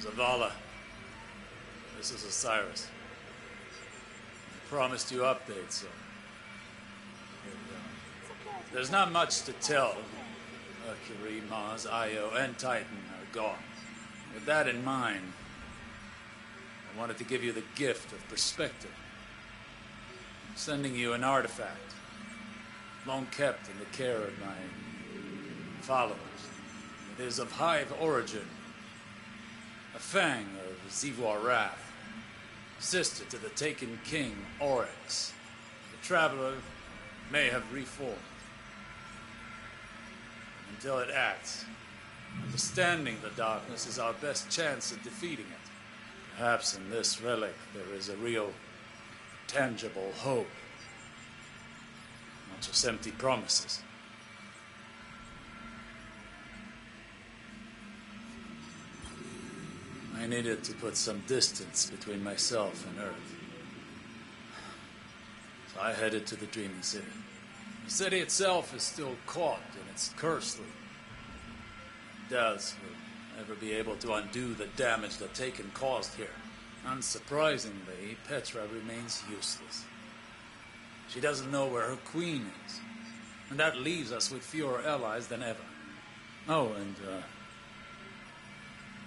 Zavala, this is Osiris. I promised you updates, so here we are. There's not much to tell. Mercury, Mars, Io, and Titan are gone. With that in mind, I wanted to give you the gift of perspective. I'm sending you an artifact, long kept in the care of my followers. It is of Hive origin, a fang of Zivor Wrath, sister to the taken king, Oryx. The Traveler may have reformed. Until it acts, understanding the darkness is our best chance at defeating it. Perhaps in this relic there is a real, tangible hope, not just empty promises. I needed to put some distance between myself and Earth. So I headed to the Dreaming City. The city itself is still caught in its curse loop. Daz will never be able to undo the damage that Taken caused here. Unsurprisingly, Petra remains useless. She doesn't know where her queen is, and that leaves us with fewer allies than ever. Oh, and,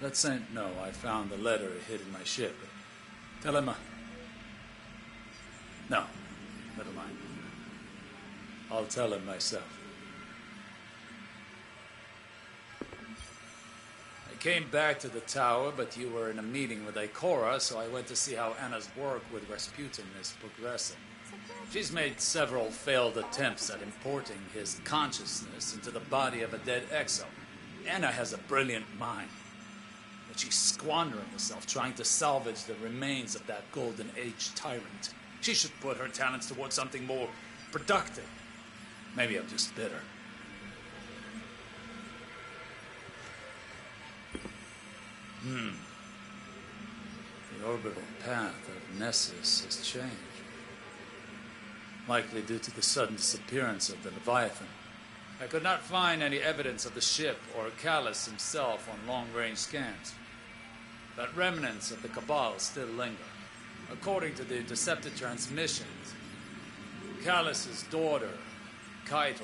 let Saint know I found the letter he hid in my ship. Tell him, no, never mind. I'll tell him myself. I came back to the tower, but you were in a meeting with Ikora, so I went to see how Anna's work with Rasputin is progressing. She's made several failed attempts at importing his consciousness into the body of a dead exo. Anna has a brilliant mind, but she's squandering herself trying to salvage the remains of that Golden Age tyrant. She should put her talents towards something more productive. Maybe I'm just bitter. The orbital path of Nessus has changed. Likely due to the sudden disappearance of the Leviathan. I could not find any evidence of the ship or Callus himself on long-range scans. But remnants of the Cabal still linger. According to the intercepted transmissions, Callus's daughter, Keitel,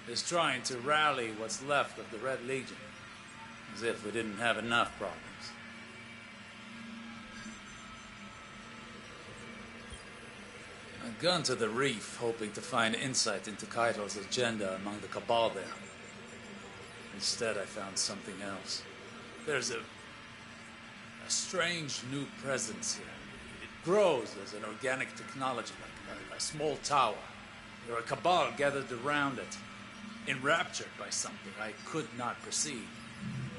is trying to rally what's left of the Red Legion, as if we didn't have enough problems. I'd gone to the reef, hoping to find insight into Keitel's agenda among the Cabal there. Instead, I found something else. There's a strange new presence here. It grows as an organic technology, like a small tower. There are Cabal gathered around it, enraptured by something I could not perceive.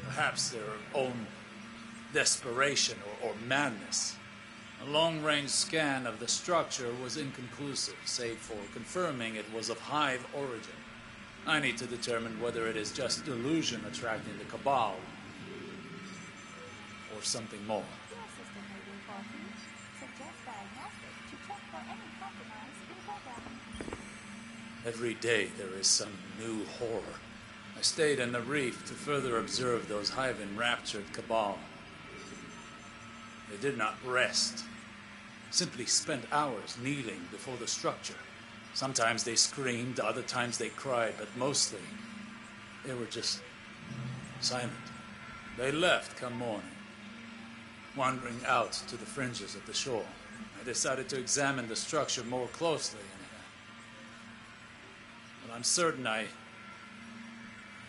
Perhaps their own desperation or madness. A long-range scan of the structure was inconclusive, save for confirming it was of Hive origin. I need to determine whether it is just delusion attracting the Cabal, or something more. Every day there is some new horror. I stayed in the reef to further observe those Hive-enraptured Cabal. They did not rest. Simply spent hours kneeling before the structure. Sometimes they screamed, other times they cried, but mostly they were just silent. They left come morning, wandering out to the fringes of the shore. I decided to examine the structure more closely, but I'm certain I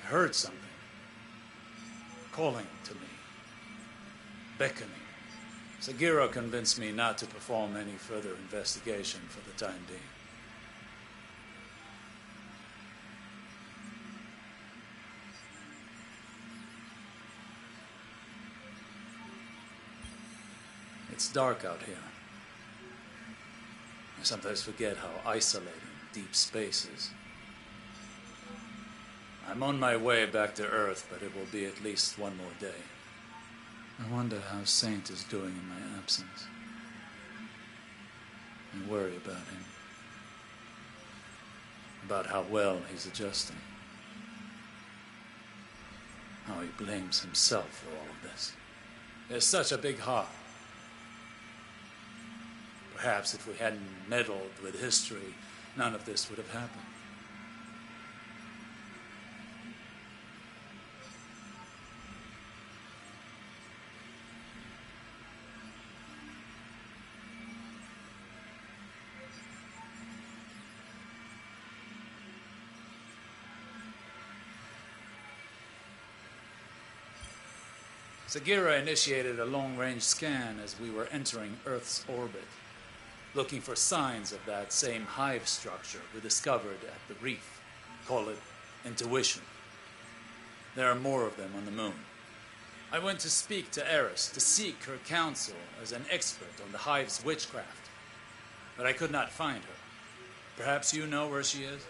heard something calling to me, beckoning. Sagiro convinced me not to perform any further investigation for the time being. It's dark out here. I sometimes forget how isolating deep space is. I'm on my way back to Earth, but it will be at least one more day. I wonder how Saint is doing in my absence. I worry about him. About how well he's adjusting. How he blames himself for all of this. There's such a big heart. Perhaps if we hadn't meddled with history, none of this would have happened. Sagira initiated a long-range scan as we were entering Earth's orbit, looking for signs of that same hive structure we discovered at the reef. Call it intuition. There are more of them on the moon. I went to speak to Eris to seek her counsel as an expert on the hive's witchcraft, but I could not find her. Perhaps you know where she is?